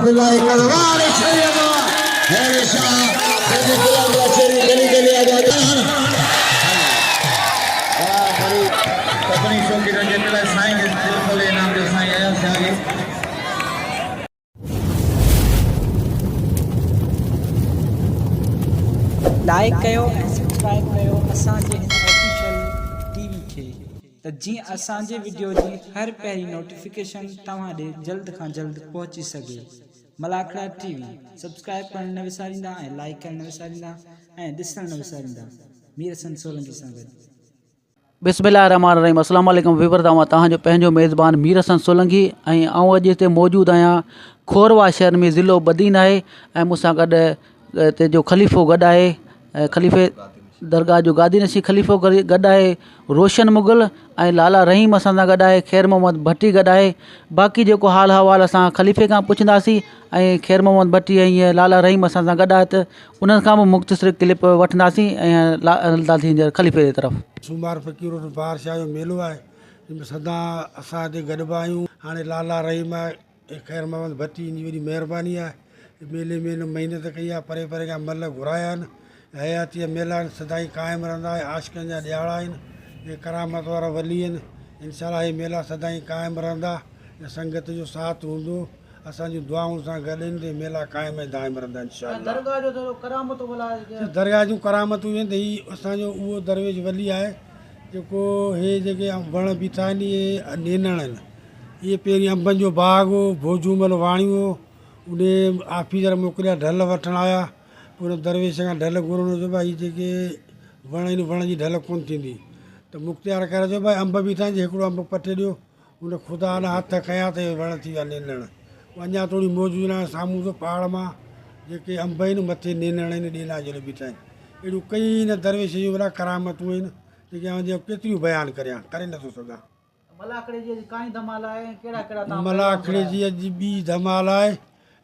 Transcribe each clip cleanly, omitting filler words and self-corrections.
बिलाए करवाड़े छरिया हमेशा ये गुलाब चेरी गली गली आ जाता है बड़ी अपनी शौकी रंगे मिला साईं के दिल खोले नाम जो साईं आया से आगे लाइक कयो सब्सक्राइब कयो असांजे ऑफिशियल टीवी खे त जीअं असांजे वीडियो जी हर पहिरीं नोटिफिकेशन तव्हां ॾे जल्द खां जल्द पहुची सघे। मलाखड़ा टीवी सब्सक्राइब करण न विसारींदा ऐं लाइक करण न विसारींदा ऐं ॾिसण न विसारींदा। मीर हसन सोलंकी सां गॾु। बिस्मिल्लाहिर्रहमानिर्रहीम। अस्सलाम वालेकुम वीवर, तव्हांजो पंहिंजो मेज़बान मीर हसन सोलंकी ऐं आउं अॼु हिते मौजूदु आहियां खोरवा शहर में, ज़िलो बदीन आहे ऐं मूंसां गॾु हिते जो ख़लीफ़ो गॾु आहे, ख़लीफ़े दरगाह जो गादी नशी ख़लीफ़ो गॾु आहे, रोशन मुग़ल ऐं लाला रहीम असां सां गॾु आहे, ख़ैर मोहम्मद भट्टी गॾु आहे। बाक़ी जेको हाल अहवाल असां ख़लीफ़े खां पुछंदासीं ऐं ख़ैर मोहम्मद भट्टी ऐं ईअं लाला रहीम असां सां गॾु आहे त उन्हनि खां बि मुख़्तसिर क्लिप वठंदासीं ऐं हलंदासीं ख़लीफ़े जी तरफ़। सूमार फ़क़ीर बादशाह जो मेलो आहे, जंहिंमें सदा असां हिते गॾिबा आहियूं। हाणे लाला रहीम आहे, ख़ैर मोहम्मद भट्टी जी वॾी महिरबानी आहे। मेले में महिनत कई आहे, परे परे खां मल घुराया आहिनि। हयातीअ मेला सदाई क़ाइमु रहंदा आहे। आशिक़नि जा ॾियारा आहिनि, इहे करामत वारा वली आहिनि। इंशाअल्लाह इहे मेला सदाई क़ाइमु रहंदा। संगत जो साथ हूंदो, असांजी दुआउनि सां गॾु आहिनि त मेला क़ाइमु ऐं दाइमु रहंदा इंशाअल्लाह। दरगाह जूं करामतूं आहिनि त हीउ असांजो उहो दरवेश वली आहे जेको हे जेके वण बीठा आहिनि इहे नेनण आहिनि। इहे पहिरीं अंबनि जो बाग़ हो, भोजूमल वाणियूं हो, उन ऑफिसर मोकिलिया ढल वठणु आया। पोइ हुन दरवेश खां ढल घुरणो जो भाई जेके वण आहिनि वण जी ढल कोन थींदी त मुख़्तियार करे जो भाई अंब बीठा आहिनि, हिकिड़ो अंब पटे ॾियो। हुन ख़ुदा न हथ कया त वण थी विया नेनण। अञा थोरी मौजूदु आहे साम्हूं जो पहाड़ मां जेके अंब आहिनि मथे नेनण आहिनि ॾेला जहिड़े बीठा आहिनि। अहिड़ियूं कई न दरवेश जूं वॾा करामतूं आहिनि जेके आउं केतिरियूं बयानु करियां, करे नथो सघां। मलाखड़े जी अॼु ॿी धमाल आहे।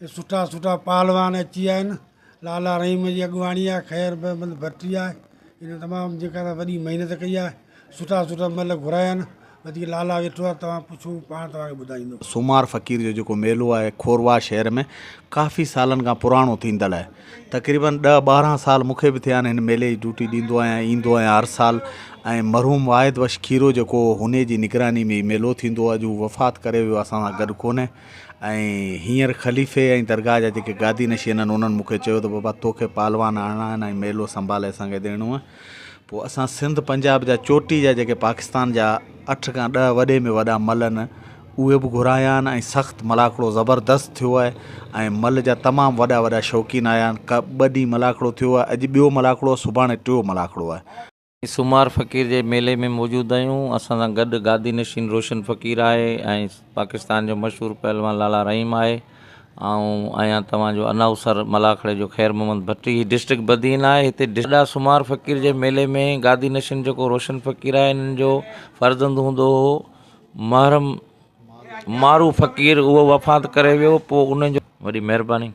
सुठा सुठा पालवान अची विया आहिनि। लाला रहीम जी अॻुवाणी आहे, ख़ैर मोहम्मद भट्टी आहे। इन तमामु जेका वॾी महिनत कई आहे, सुठा सुठा मल घुराया आहिनि। वधीक लाला वेठो आहे, तव्हां पुछो पाण तव्हांखे ॿुधाईंदो। सूमार फ़क़ीर जो जेको मेलो आहे खोरवा शहर में काफ़ी सालनि खां पुराणो थींदड़ आहे। तक़रीबन 10-12 साल मूंखे बि थिया आहिनि हिन मेले जी ड्यूटी ॾींदो आहियां, ईंदो आहियां हर साल। ऐं मरहूम वाहिद वश खीरो जेको हुन जी निगरानी में मेलो थींदो आहे, जो वफ़ात करे वियो असां सां गॾु कोन्हे। ऐं हींअर ख़लीफ़े ऐं दरगाह जा जेके गादी नशीन आहिनि उन्हनि मूंखे चयो त बाबा तोखे पालवान आणणा आहिनि ऐं मेलो संभाले असांखे ॾियणो आहे। पोइ असां सिंध पंजाब जा चोटी जा जेके पाकिस्तान जा 8 खां 10 वॾे में वॾा मल आहिनि उहे बि घुराया आहिनि ऐं सख़्तु मलाखड़ो ज़बरदस्त थियो आहे। ऐं मल जा तमामु वॾा वॾा शौक़ीन आया आहिनि। 2 ॾींहं मलाखड़ो थियो आहे, अॼु ॿियो मलाखड़ो, सुभाणे 3 मलाखड़ो आहे। सूमार फ़क़ीर जे मेले में मौजूदु आहियूं। असां सां गॾु गादी नशीन रोशन फ़क़ीर आहे ऐं पाकिस्तान जो मशहूरु पहलवान लाला रहीम आहे। ऐं आहियां तव्हांजो अनाउंसर मलाखड़े जो ख़ैर मोहम्मद भट्टी। डिस्ट्रिक्ट बदीन आहे। हिते वॾा सूमार फ़क़ीर जे मेले में गादी नशीन जेको रोशन फ़क़ीर आहे, हिननि जो फ़र्ज़ंद हूंदो हो महरम मारू फ़क़ीर, उहो वफ़ात करे वियो। पोइ उनजो वॾी महिरबानी।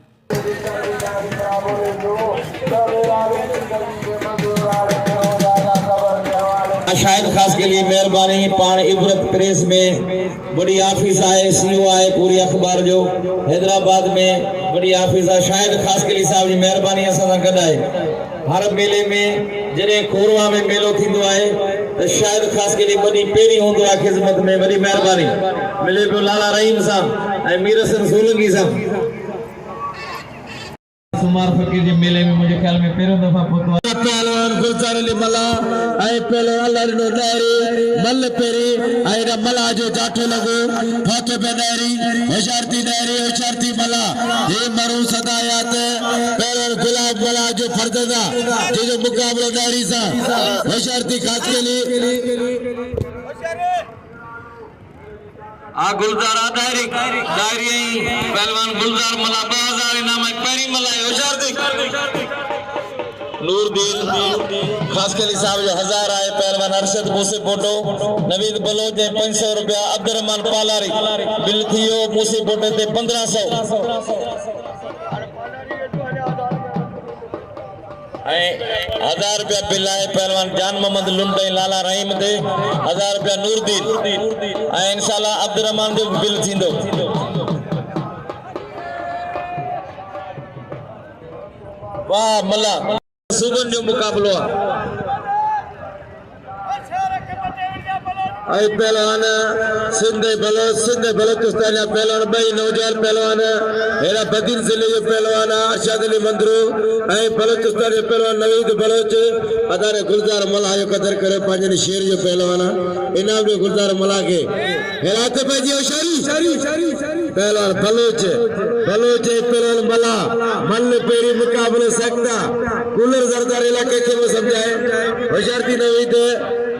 शाहिद खास के लिए मेहरबानी। पान इबरत प्रेस में बड़ी ऑफिस आए, सीओ आए पूरी अखबार जो हैदराबाद में बड़ी ऑफिस है। शाहिद खास के लिए साहब जी मेहरबानी असां सां गॾु आहे। हर मेले में जॾहिं खोरवा में मेलो थींदो आहे त शाहिद खास के लिए वॾी पहिरीं हूंदो आहे ख़िदमत में। वॾी महिरबानी। मिले पियो लाला रहीम सां ऐं मीर हसन सोलंकी सां। सूमार फ़क़ीर जे मेले में मुंहिंजे ख्याल में पहिरियों दफ़ा पहुतो आहे पहलवान गुलजार अली मला ऐं पहिरियों अल्लाह ॾिनो ॾारी मल पहिरीं ऐं मला जो जाठो लॻो हथ पे ॾारी होशियारती मला हे मरू सदा याद पहिरियों गुलाब मला जो फर्ज़ आहे जंहिंजो मुक़ाबिलो ॾारी सां होशियारती ख़ास के लिए आ गुलजार दायरी पहलवान गुलजार मला 2000 इनाम पहिरीं मला होशियारती नूरदीन खास के लिए साहब जो 1000 आए। पहलवान अरशद मूसे फोटो नवीद बलोच ने 500 रुपया। अब्दुर्रहमान पालारी बिल थियो मूसे फोटो ते 1500 1000 रुपया बिल आए। पहलवान जान मोहम्मद लुंड लाला रहीम ते 1000 रुपया नूरदीन इंशाल्लाह अब्दुर्रहमान जो बिल थींदो। वाह मला सुगन जो मुकाबलो आई पहलवान सिंध बलोचिस्तान पहलवान भाई नौजवान पहलवान हेरा बदीन जिले जो पहलवान अरशद अली मंदरू आई बलोचिस्तान जो पहलवान नवीद बलोच अदारे गुलजार मला जो कदर करे पांचने शेर जो पहलवान इनाम जो गुलजार मला के हेराते पे जी शरी पहलवान बलोच पहलवान मला मल पेरी मुकाबले सकता कूलर जरदार इलाके के वो समझाए होशियारती नवीद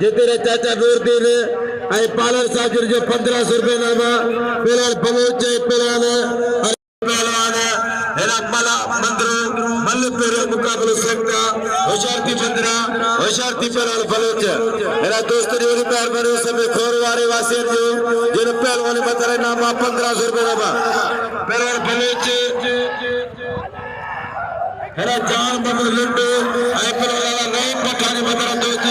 जे तेरे चाचा नूरदीन आई पालर साहब जो 1500 रुपए नामा पहलवान बलोच पहलवान हेरा मला मंदरू मल पेरी मुकाबले सकता होशियारती पहलवान बलोच हेरा दोस्त जो मेहरबानी सब खोरवारे वासियन जो जिन पहलवान बतारे नामा 1500 रुपए नामा पहलवान बलोच हेरा जान बबर लुंडू आई पहलवान नहीं पठाने बतारा दोस्त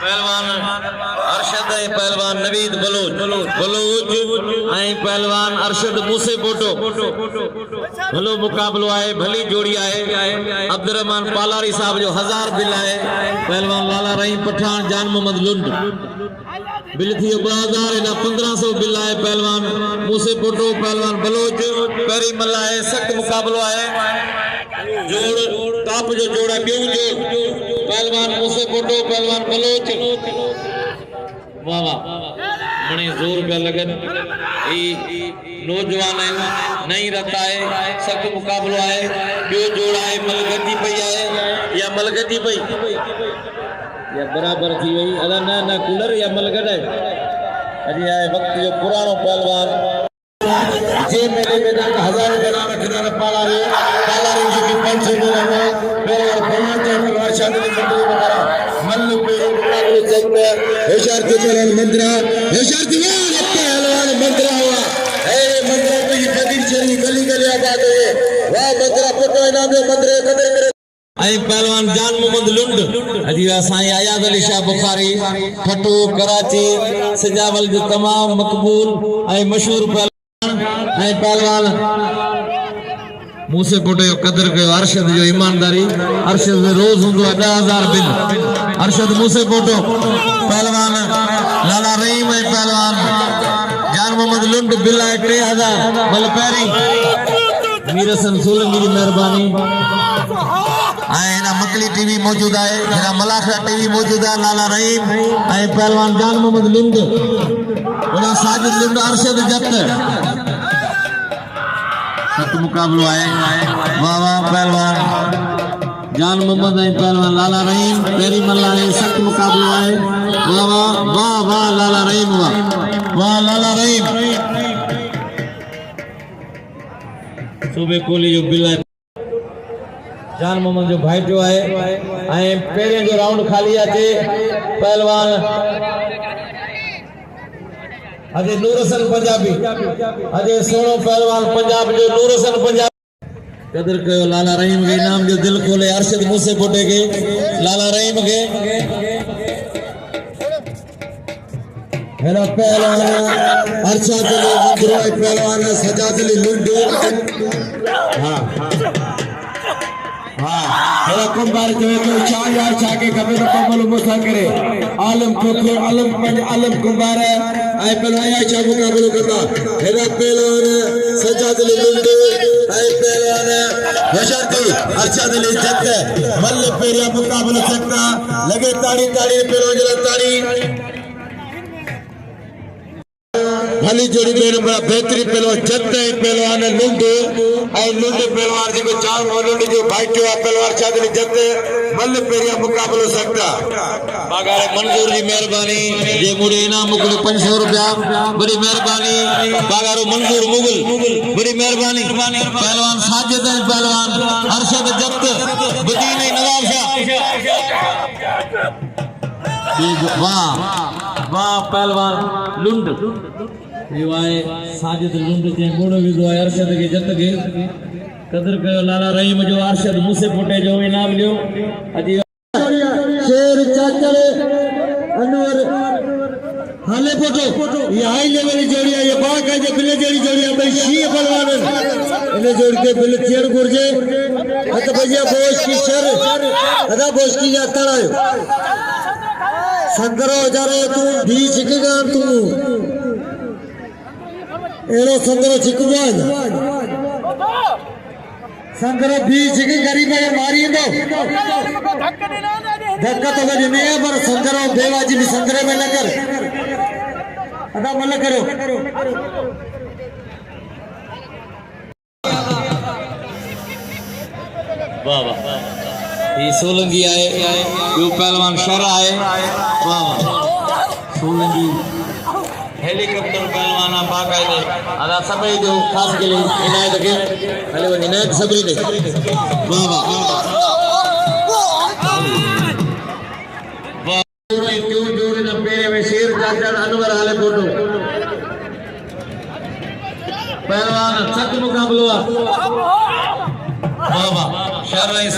पहलवान अरशद पहलवान नवीद बलोच आई पहलवान अरशद मूसे बोटो भलो मुकाबलो आए भली जोड़ी आए अब्दुर्रहमान पालारी साहब जो 1000 बिल आए पहलवान लाला रहीम पठान जान मोहम्मद लुंड बिल थी 2000 इना 1500 बिल आए पहलवान मूसे बोटो पहलवान बलोच पेरी मल्ला है सख्त मुकाबलो आए जोड़ टॉप जो जोड़ा बियो जो पहलवान मूसे बोटो पहलवान बलोच वाह वाह बड़े जोर पे लगन ई नौजवान है नहीं रहता है सख्त मुकाबलो है बियो जोड़ा है मलगती पई है या मलगती पई या बराबर थी वही अदा ना कूलर या मलगट है अजी आए वक्त जो पुरानो पहलवान जे मेले में 1000 रुपए नाम खिदान पालारी जो कि 500 मिला मेरे 5 परिवार शादी में बतारा मल्लू पेरी मुकाबले चलते होशियारती पहलवान मंदरा होशियारती पहलवान मंदरा हुआ ए मंदरा पे ये बदीन शरी गली आबाद है वाह मंदरा फोटो इनाम जो मंदरे कदर करे आई पहलवान जान मोहम्मद लुंड अजी साईं आयाद अली शाह बुखारी ठटू कराची सजावल जो तमाम मकबूल आई मशहूर पहलवान मूसे पोटे जो कदर कयो अरशद जो ईमानदारी अरशद में रोज हुंदो 10,000 बिल अरशद मूसे पोटो पहलवान लाला रहीम है पहलवान जान मोहम्मद लुंड बिल है 3000 बल पैरी मीर हसन सोलंकी की मेहरबानी आए ना मकली टीवी मौजूद है मेरा मलाखा टीवी मौजूद है लाला रहीम आए पहलवान जान मोहम्मद लुंड और साजिद लुंड अरशद जत सख्त मुकाबलो आए वाह वाह पहलवान जान मोहम्मद है पहलवान लाला रहीम पेरी मल्ला है सख्त मुकाबलो आए वाह वाह वाह लाला रहीम वाह लाला रहीम सुबह कोली जो बिल जान मोहम्मद जो भाई जो है आए पहले जो राउंड खाली आते पहलवान अजय नूर हसन पंजाबी अजय सोनो पहलवान पंजाब जो नूर हसन पंजाबी कदर कयो लाला रहीम के नाम जो दिल खोले अरशद मूसे पोटे के लाला रहीम के हेरा पहलवान अरशद अली मंदरू पहलवान सजाद अली लुंडू हां हेरा कुंभार जो है 4000 छाके कबे तो कमल मुसा करे आलम खोखर आलम कुंभार है आई पहलवान आयशा मुकाबलो करता हेरा पहलवान सजाद अली लुंडू आई पहलवान होशियारती अरशद अली जत मल पेरिया मुकाबलो सकता लगे ताड़ी पहलवान जरा ताड़ी भली जोड़ी मेरे बड़ा बेहतरी पहलवान जत पहलवान लुंडू आई लुंडू पहलवान जी को चार लुंडू जो भाईटो पहलवान शादी जत मल पेरिया मुकाबलो सकता बागारे मंजूर जी मेहरबानी ये मुड़े इनाम मुकुल 500 रुपया बड़ी मेहरबानी बागारो मंजूर मुगल बड़ी मेहरबानी पहलवान साजिद पहलवान अरशद जत बदीन नवाब शाह वाह वाह पहलवान लुंड रिवाए साजिद लुंड के मुड़ विदो अरशद के जत के कदर कयो लाला रहीम जो अरशद मूसे पोटे जो इनाम लियो अजी शेर चाचड़ अनवर हाले फोटो ये हाई लेवल जोड़ी है ये बाग है जो बिले जोड़ी है भाई शी पहलवान इन्हें जोड़ के बिल थियण घुर्जे हथ भैया बोश की शर अदा बोश की जाता रहे संगरो जारे तू भी छिकेगा तू एरो संगरो छिकवा संगरो भी छिके गरीब है मारी दो धक्का तो गज नहीं है पर संगरो बेवाजी भी संगरे में न कर अदा मल करो वाह वाह ये सोलंगी आए यो पहलवान शरा आए वाह वाह सोलंगी हेलीकॉप्टर पहलवाना बाकायदे अदा सभी जो खास के लिए इनायत के अले वो इनायत सभी ने वाह वाह वाह क्यों जोड़े न पेरे में शेर चाचा अनवर हाले फोटो पहलवान सख्त मुकाबला वाह वाह शरनाई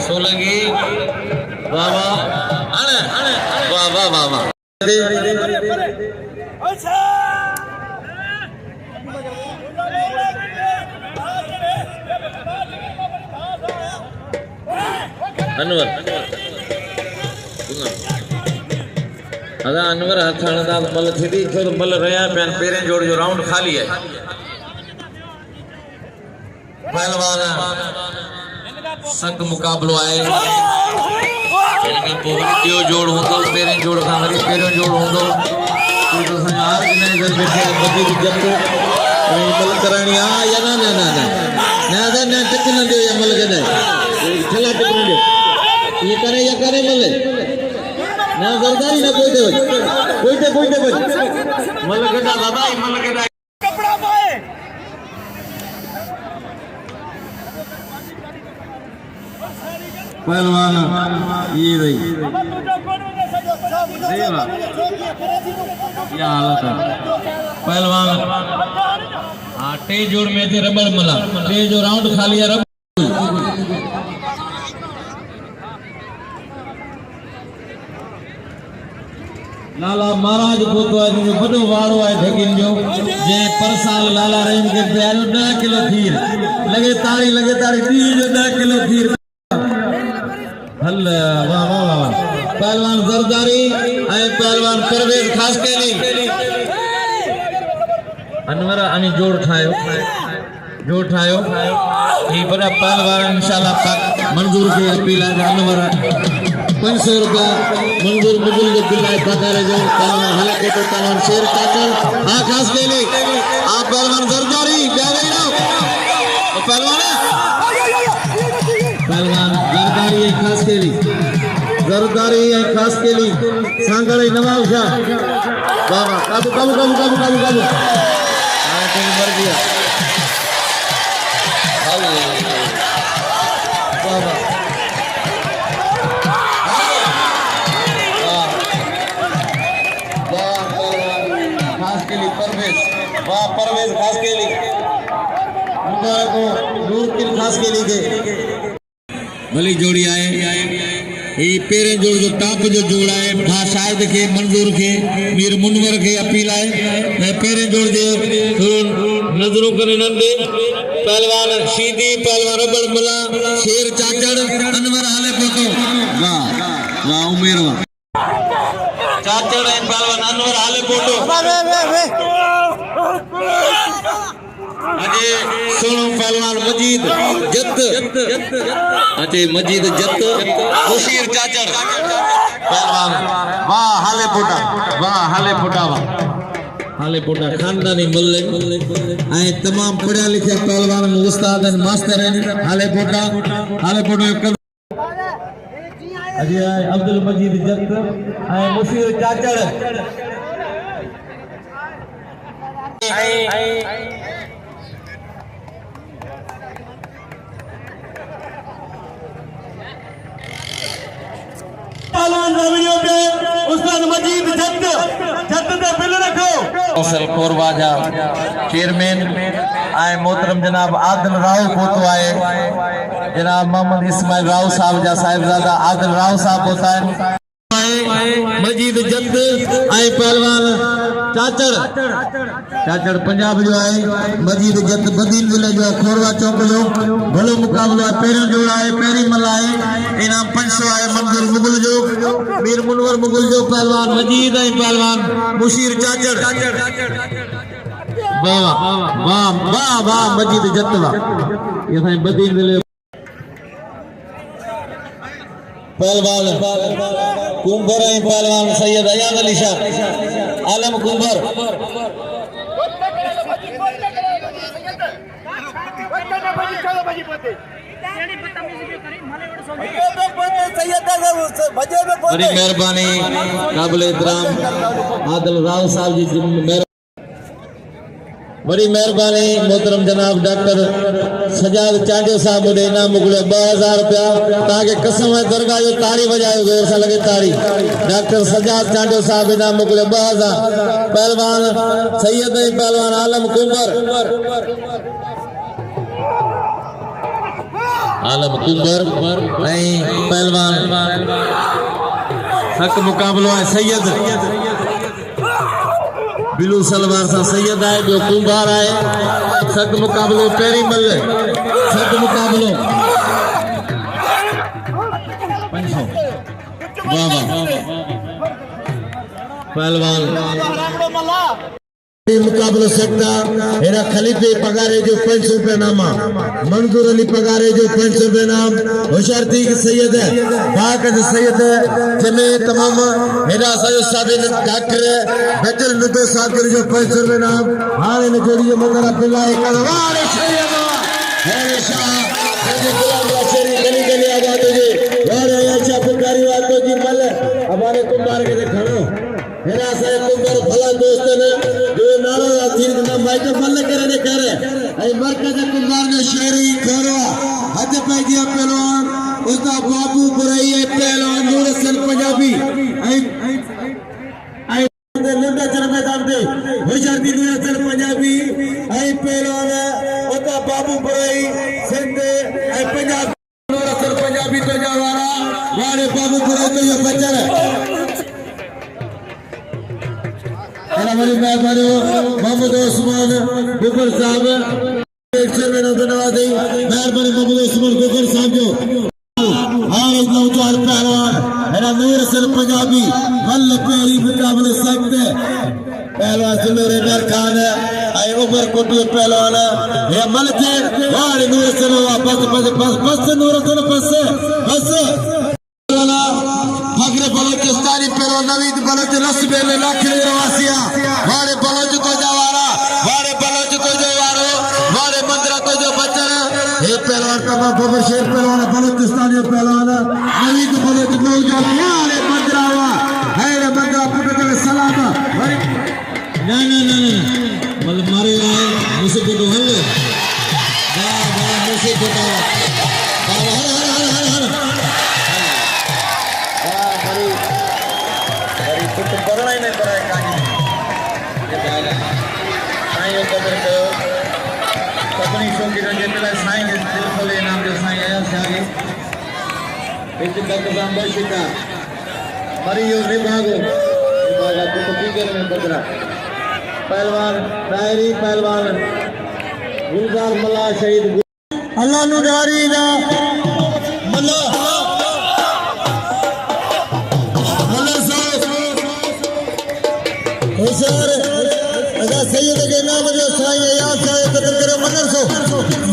सोलंगी वाह वाह अने वाह वाह वाह वाह अनवर अदा अनवर हथाण दा बल थी फिर बल रहा पे पेरें जोड़ जो राउंड खाली है पहलवान सख्त मुकाबलो आए टियो जोड़ होंदो पेरें जोड़ खां वरी पेरियों जोड़ होंदो तो संहार ने इधर बैठे बदी जत बल करानी आ या ना ना ना ना ना ना टक न दे या मल गदे ठला टक न दे ये करे मल ना सरदारी ना कोई दे मल गदा बाबा मल गदा कपड़ा पाए पहलवान ये रही क्या हालत है पहलवान हाँ टे जोड़ में थे रबड़ मला टे जो राउंड खाली है रबड़ लाला महाराज पोतो है जो बड़ो वाड़ो है ठगिन जो जे पर साल लाला रहीम के प्यारो 10 किलो खीर लगे ताड़ी 30 जो 10 किलो खीर हल वाह वाह वाह पहलवान जरदारी आए पहलवान परवेज खास के लिए अनवर अनि जोड़ ठायो ये बड़ा पहलवान इंशाल्लाह पाक मंजूर के अपील है अनवर 500 रुपया मंजूर मुगल के दिल है पकारे जो पहलवान हलके तो पहलवान शेर काकर हां खास के लिए आप पहलवान जरदारी ब्याह ना पहलवान जरदारी खास के लिए सांगड़े नवाब शाह बाबा काबू मर गया बाबा खास के लिए परवेज खास के लिए को नूर किल खास के लिए भली जोड़ी आए ये पेरें जोड़ जो टाप जो जोड़ा है था शायद के मंजूर के मीर मुनवर के अपील आए मैं पेरें जोड़ जो नजरों करे नंदे पहलवान सीधी पहलवान रबड़ मला शेर चाचड़ अनवर हाले फोटो वाह वाह उमेर वाह चाचड़ है पहलवान अनवर हाले फोटो अजय सुनो पहलवान मजीद जत अजय मजीद जत मुशीर चाचड़ पहलवान वाह हाले फोटा खानदानी मल्ले आए तमाम पढ़िया लिखिया पहलवान उस्ताद मास्टर हाले फोटा अजय अब्दुल मजीद जत आए मुशीर चाचड़ पहलवान वीडियो पे उस्ताद मजीद जत दे बिल रखो असल कोरवाजा चेयरमैन आए मोहतरम जनाब आदिल राव पोतो आए जनाब मोहम्मद इस्माइल राव साहब जा साहिबजादा आदिल राव साहब होता है आहे मजीद जत ऐं पहलवान चाचड़ पंजाब जो आहे मजीद जत बदीन जिले जो आहे खोरवा चौक जो भलो मुकाबलो आहे पहिरियों जोड़ा आहे पहिरीं मल आहे इनाम 500 आहे मंजूर मुगल जो मीर मुनवर मुगल जो पहलवान मजीद ऐं पहलवान मुशीर चाचड़ वाह वाह वाह वाह मजीद जत वाह ये साईं बदीन जिले पहलवान कुंभर ऐं पहलवान सैयद अयाद अली शाह आलम कुंभर बड़ी मेहरबानी काबिल एहतराम आदिल राव साहब जी बड़ी मेहरबानी मोहतरम जनाब डॉक्टर सजाद चांडियो साहब मुझे इनाम मोकिलियो 2000 रुपया तव्हांखे कसम आहे दरगाह जो ताड़ी वॼायो ज़ोर सां लॻे ताड़ी डॉक्टर सजाद चांडियो साहब इनाम मोकिलियो 2000 पहलवान सैयद ऐं पहलवान आलम कुंभर ऐं पहलवान हक मुकाबलो आहे सैयद बिलू सलवार सा सैयद है जो कुंभार है सक मुकाबलो पेरी मल सक मुकाबलो वाह वाह पहलवान मुकाबलो सकता हेरा खलीफे पगारे जो 500 रुपया नामा मंजूर अली पगारे जो 500 रुपया नाम होशियार थी कि सैयद है बाकद सैयद है जमें तमाम हेरा सयो साबिन डॉक्टर बचल नुदो सागर जो 500 रुपया नाम हाने ने जोड़ी जो मंगरा पिलाए कलवार सैयद है शाह ये गुलाम राशरी गली गली आबाद जी वारे अच्छा पुकारी वातो जी मल हमारे कुंभार के खड़ो हेरा साहब कुंभार भला दोस्त ने जो नारा थीर ना माइक मल करे ने करे आई मरकज कुंभार ने शेरी खोरवा हज पे गया पहलवान उसका बाबू बुराई है पहलवान नूर हसन पंजाबी आई लंडा चर मैदान दे होशियार दी नूर हसन पंजाबी आई पहलवान उसका बाबू बुराई सिंध आई पंजाब नूर हसन पंजाबी तो जावारा वाले बाबू बुराई तो ये बच्चा हमारी मेहरबानी मोहम्मद उस्मान गुफर साहब मेहरबानी मोहम्मद उस्मान गुफर साहब जो हर एक नौजवान पहलवान मेरा नूर हसन पंजाबी मल पहली मुकाबले सकते पहलवान सुलोरे मेर खान आई उमर कोटी पहलवान ये मल के वाले नूर हसन बस बस बस बस नूर हसन बस फखरे बलोचिस्तानी पेरो नवीद बलोच रसबेल लाखरे रवासिया वारे बलोच तो जवारा वारे बलोच तो जवारो वारे मंदरा तो जो बचन हे पहलवान का बाबा शेर पहलवान बलोचिस्तानी पहलवान नवीद बलोच नौजवान वारे मंदरा वा है रे मंदरा पुट के सलाम ना ना ना मल मारे आए मुझसे को हल वाह वाह मुझसे को वाह हर कुछ पढ़ना ही नहीं पड़ा है कहानी साईं को कदर करो सपनी शौकी रंगे पहले साईं के दिल खोले नाम जो साईं आया से आगे इस तक जाम शिका मरियो विभागो तो पीकर में बदरा पहलवान दायरी पहलवान गुलजार मल्ला शहीद अल्लाह नुदारी ना मल्ला होशियार अदा सैयद के नाम जो साईं याद साईं कदर करे मनर सो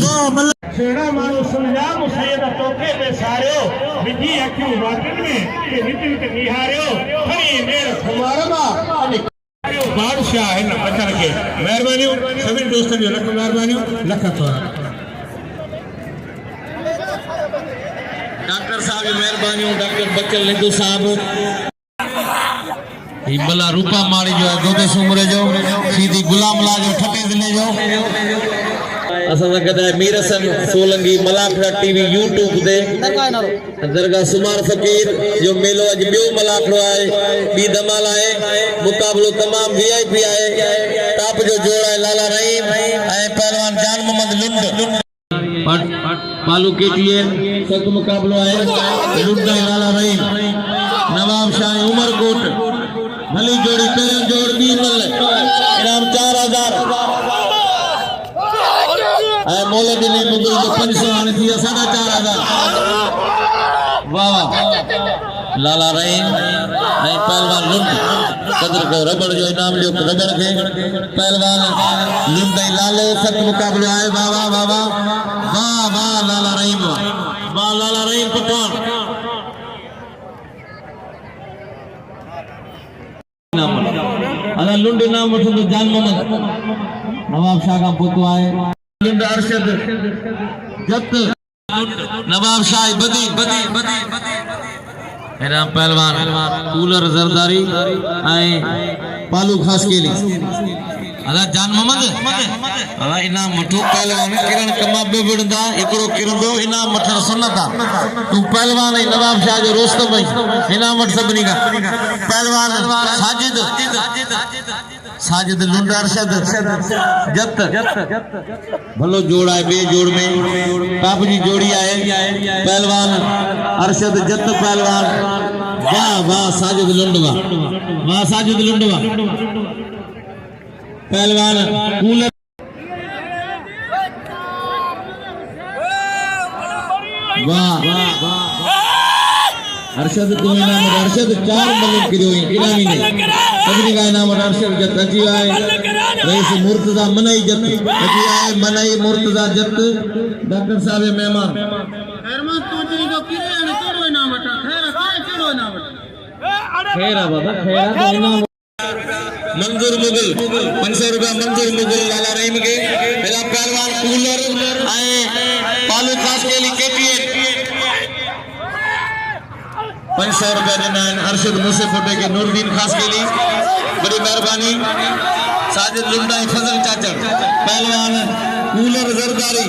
वाह मल्ला सेड़ा मानो समझा मुसैयद तोखे पे सारियो विजी अखियों वाकन में के नित नित निहारियो खरी मेर समारमा बादशाह है ना बचन के मेहरबानी सभी दोस्तों जो लख मेहरबानी लख थोड़ा डॉक्टर साहब की मेहरबानी डॉक्टर बच्चल लिंदू साहब हिबला रूपा मारी जो है गोदे सुमरे जो सीधी गुलाम ला जो ठटे दिले जो असा कदा मीर हसन सोलंगी मलाखड़ा टीवी यूट्यूब दे दरगाह सुमार फकीर जो मेलो अज बियो मलाखड़ो आए बी धमाल आए मुकाबलो तमाम वीआईपी आए टाप जो जोड़ है लाला रहीम ऐ पहलवान जान मोहम्मद लुंड पालू केटीएन सक मुकाबलो आए लुंड लाला रहीम नवाब शाह उमरकोट भली जोड़ी पेरन जोड़ दी मल इनाम 4000 ऐ मोले दिली मुगल जो 500 आने थी 4500 वाह वाह लाला रहीम ऐ पहलवान लुंड कदर को रबड़ जो इनाम लियो रबड़ के पहलवान लुंड लाले सख्त मुकाबले आए वाह वाह वाह वाह वाह लाला रहीम वाह लाला रहीम पठान अना लुंड नाम वठो तो जान मोहम्मद नवाब शाह का पुत्र आए लुंड अरशद जत नवाब शाह बदी इनाम पहलवान कूलर जरदारी ऐं पालू खास केली अला जान मोहम्मद अला इनाम वठो पहलवान किरण कमा बे बिड़दा एकड़ो किरंदो इनाम वठण सुन्नत आ तू पहलवान ऐं नवाब शाह जो रोस्तम भई इनाम वठ सभिनी का पहलवान साजिद लुंड अरशद जत भलो जोड़ है बे जोड़ में पाप जी जोड़ी है पहलवान अरशद जत पहलवान वाह वाह साजिद लुंड वाह साजिद लुंड पहलवान कूलर वाह अरशद को इनाम अरशद 4 मल्ल करियो इनामी ने सभिनी का इनाम अरशद जत अची आए रईस मुर्तजा मनई जत अची आए मनई मुर्तजा जत डॉक्टर साहब मेहमान खैरमान तो जी जो किरे ने केड़ो इनाम वठा खैर केड़ो इनाम वठा खैर बाबा खैर तो इनाम मंजूर मुगल 500 रुपया मंजूर मुगल लाला रहीम के पहला पहलवान कूलर आए पालू खास के लिए केटीएन 500 रुपया देना है अरशद मुझसे फोटे के नूरदीन खास के लिए बड़ी मेहरबानी साजिद लुंडा फजल चाचर पहलवान कूलर जरदारी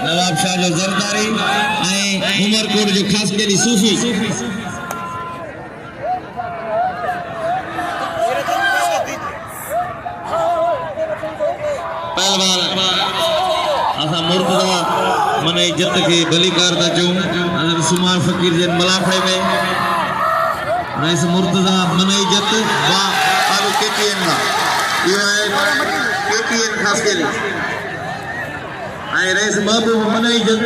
नवाब शाह जो जरदारी उमरकोट जो खास के लिए सूफी पहलवान असा मुर्तजा मन इज्जत के भलीकार था जो अगर सुमार फकीर जन मलाखड़े में रईस मुर्तजा मन इज्जत वाह आलू केटीएन का ये है केटीएन खास के लिए आए रईस महबूब मन इज्जत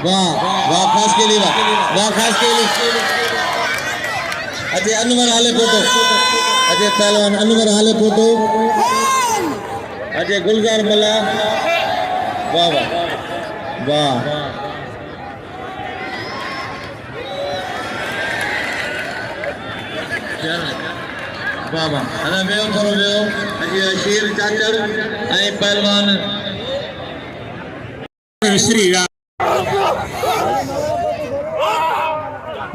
वाह वाह खास के लिए वाह खास के लिए अजय अनवर हाले फोटो अजय पहलवान अनवर हाले फोटो अजय गुलजार मल्ला वाह वाह वाह वाह वाह अरे वेओ थोरो वेओ अजय शेर चाचर ऐं पहलवान श्री राम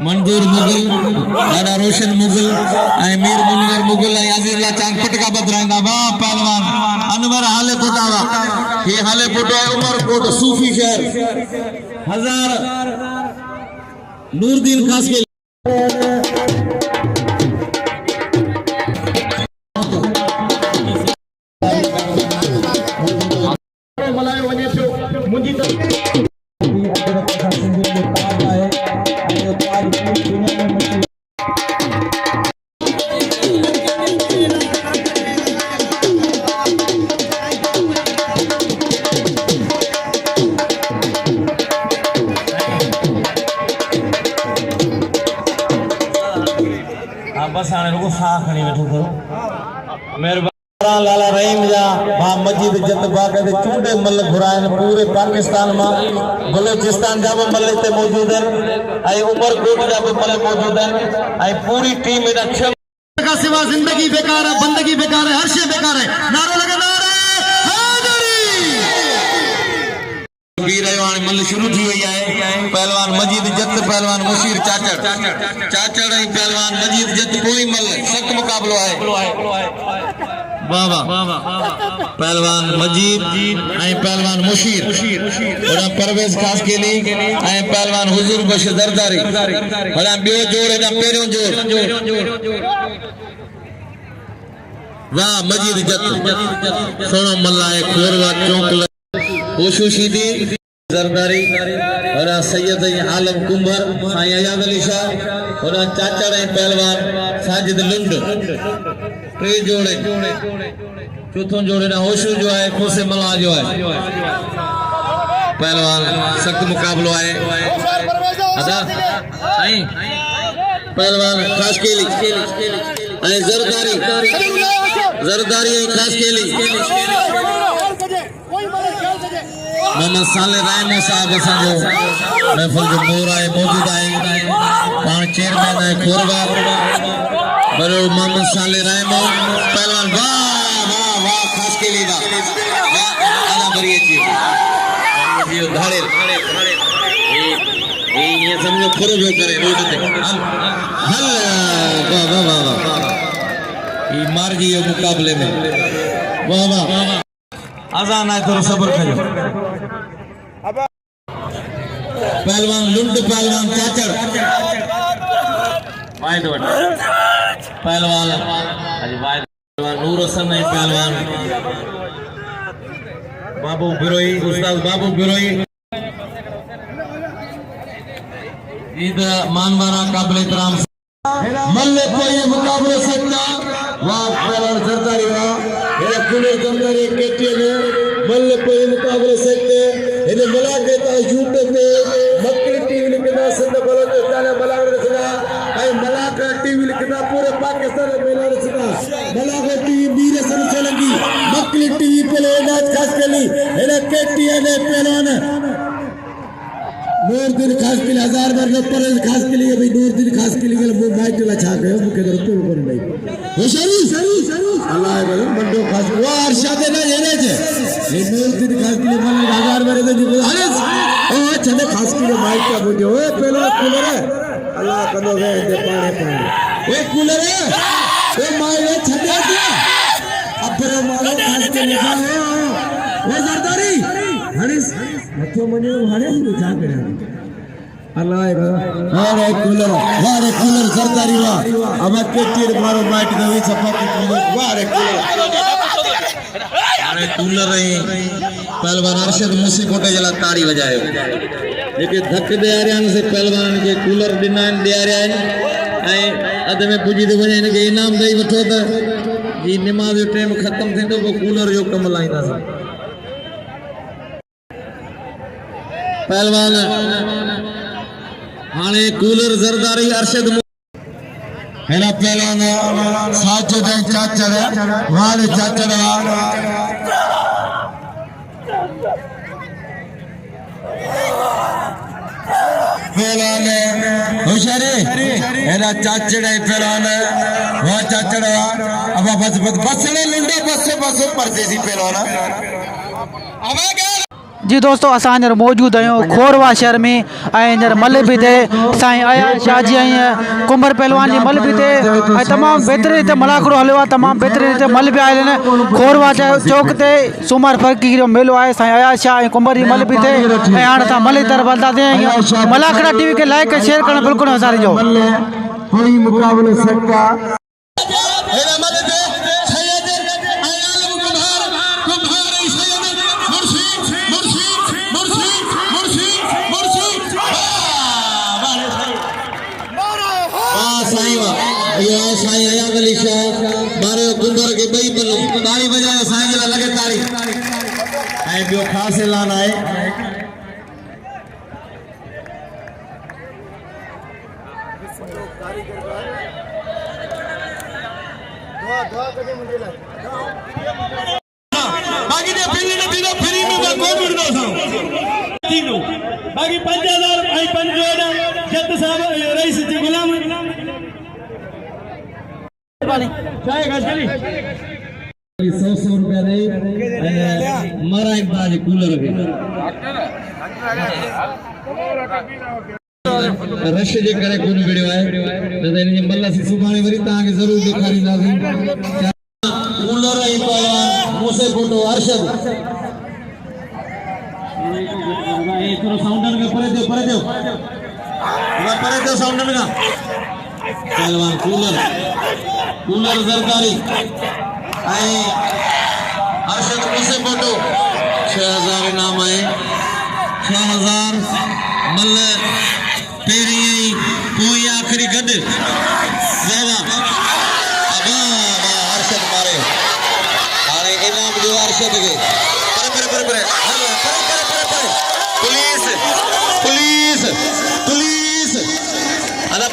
मंजूर मुगल दादा रोशन मुगल मीर मुनवर मुगल अजीजुल्लाह चांद पटका बदराइंदा वाह पहलवान अनवर हाले पुटावा ये हाले पुटो उमरकोट सूफी शहर 1000 नूरदीन खास के बस आने लोगों साख नहीं बैठो करो मेहरबान लाला रहीम जा भा मस्जिद जत बाग दे चूडे मल घुरायन पूरे पाकिस्तान मा बलोचिस्तान जा मल ते मौजूद है आई उमरकोट जा मल मौजूद है आई पूरी टीम एदा का सिवा जिंदगी बेकार है बंदगी बेकार है हर शे बेकार है नारो लगे नारे हाजरी वीर आयो मल शुरू थी वई है पहलवान मजीद जत पहलवान मुशीर चाचड़ पहलवान मजीद जत कोई मल सख्त मुकाबलो है वाह वाह पहलवान मजीद पहलवान मुशीर और परवेज खास के लिए पहलवान हुजूर बशीर दरदारी और बियो जोड़ एदा पेरियों जोड़ वाह मजीद जत सोनो मल्ला खोरवा चौक होशुशी दी जरदारी और सैयद आलम कुंभर साईं अयाद अली शाह और चाचा पहलवान साजिद लुंड टे जोड़े चौथों जोड़े ना होशू जो है खोसे मला जो है पहलवान सख्त मुकाबलो है अदा साईं पहलवान खास केली जरदारी खास केली मोहम्मद साले रायमो साहब असांजो महफिल जो मोर आहे मौजूद आहे पाण चेयरमैन आहे खोरवा बरो मोहम्मद साले रायमो पहलवान वाह वाह वाह खास के लिए वाह आला बरिए जी धाड़े ये समझो खोरो जो करे रोड ते हल वाह वाह वाह वाह ये मार जी मुकाबले में वाह वाह आजान है थोड़ा सब्र करो पहलवान लुंड पहलवान चाचड़ पहलवान नूर हसन है पहलवान बाबू बिरोई उस्ताद बाबू बिरोई ईद मानवारा काबिल एहतराम मल्ले कोई मुकाबले सकता वाह पहलवान सरदारी वाह मेरा कुलर जमदारी केटीएम मल्ले कोई मुकाबले सकते इन्हें मलाके ता यूट्यूब पे मक्कली टीवी लिखना सिंध बलोचिस्तान मलाके रचना आई मलाका टीवी लिखना पूरे पाकिस्तान में मेला रचना मलाका टीवी मीर सन चलेगी मक्कली टीवी पे लेना खास कली इन्हें केटीएम पहलवान नूरदीन खास के लिए 1000 बार पर खास के लिए भाई नूरदीन खास के लिए वो मैच चला छा गए मुके तो ऊपर नहीं वो सरी अल्लाह है मंडो खास वो अरशद ना येने छे ये नूरदीन खास के लिए मन 1000 बार तो अरे ओ छने खास के लिए मैच का बुझो ए पहला कूलर है अल्लाह कदो वे दे पाने ए कूलर है ए मारे छने दिया अब फिर मारो खास के लिए वो जरदारी हरिस मथो मने हाने जा करे अल्लाह है कूलर सरदारी वाह अब केटीर मारो माइट दवी सफा की वाह रे कूलर अरे कूलर है पहलवान अरशद मुसी कोटे जला ताड़ी बजायो जेके धक दे आ रहा से पहलवान के कूलर दिनान दे आ रहा है ए अद में पुजी दे वने इनके इनाम देई वठो त जी नमाज जो टाइम खत्म थेंदो वो कूलर जो कम लाइंदा सा पहलवान हाने कूलर जरदारी अरशद हेला पहलवान साचो दे चाचड़ वाले चाचड़ पहलवान होशियारी हेला चाचड़ पहलवान वाह चाचड़ अब बस ने लुंडे बस परसे सी पहलवान अब जी दोस्तों असां हींअर मौजूदु आहियूं खोरवा शहर में ऐं हींअर मलबी ते साईं अयाद शाह जी ऐं कुंभर पहलवान जी मलबी ते ऐं तमामु बहितरीन हिते मलाखड़ो हलियो आहे तमामु बहितरीन हिते मलबी आयल आहिनि खोरवा चौक ते सूमर फ़कीर जो मेलो आहे साईं अयाद शाह ऐं कुंभर जी मलबी ते ऐं हाणे असां मले तरफ़ हलंदासीं मलाखड़ा टीवी खे लाइक ऐं शेयर करणु बिल्कुलु न विसारिजो कोई मुकाबले सकता साईं अयाद अली शाह मारे कुंभर के बई बलो ताली बजायो साईं जला लगे ताली ऐं बियो खास ऐलान आहे बाकी दे फ्री न थींदो फ्री में को मिलंदो असां थींदो बाकी 5000 ऐं 5000 जत साहब रईस जी गुलाम ₹100 रुपया दे मारा एक बाज कूलर के रश जे करे कोन विडियो है त इन मल्ला से सुभाणे वरी ता के जरूर दिखारींदासीं कूलर है पहलवान मुसे फोटो अरशद ये थोड़ा साउंडर के परे दे साउंडर का पहलवान कूलर जरदारी अरशद मुसे फोटो 6000 इनाम है 6000 मल पेरी कोई आखिरी गड वाह अरशद मारे हाणे इनाम जो अरशद के पर पुलिस पुलिस पुलिस अदा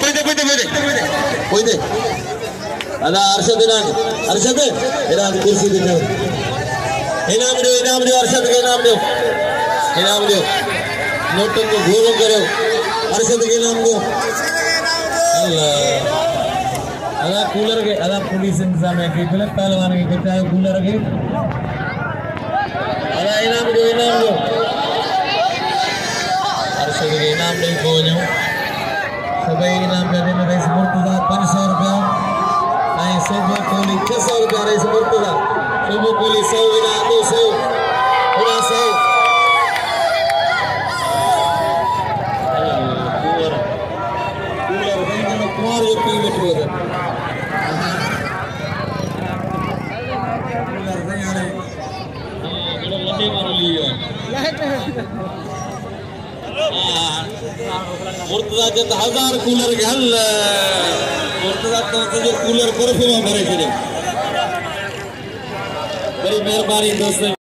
पोइते अदा अरशद इना कुर्सी दे इनाम दो अरशद के इनाम दो नोटन को घोरो करो अरशद के इनाम दो अल्लाह अदा कूलर के अदा पुलिस इंतजाम है कि गलत पहलवान के बचाए कूलर के अदा इनाम दो अरशद के इनाम नहीं पहुंचो सभी इनाम का दिन रईस मुर्तजा 500 रुपया आई सुबह कोली 600 रुपया रईस मुर्तजा सुबह कोली 100 इना 200 पूरा 100 कूलर कूलर कुमार जो पी बैठो है कूलर यार बड़ो लंबे मारो लियो मुर्तजा जब 1000 कूलर के हल मुर्तजा तो जो कूलर बर्फ में भरे छे बड़ी मेहरबानी दोस्त।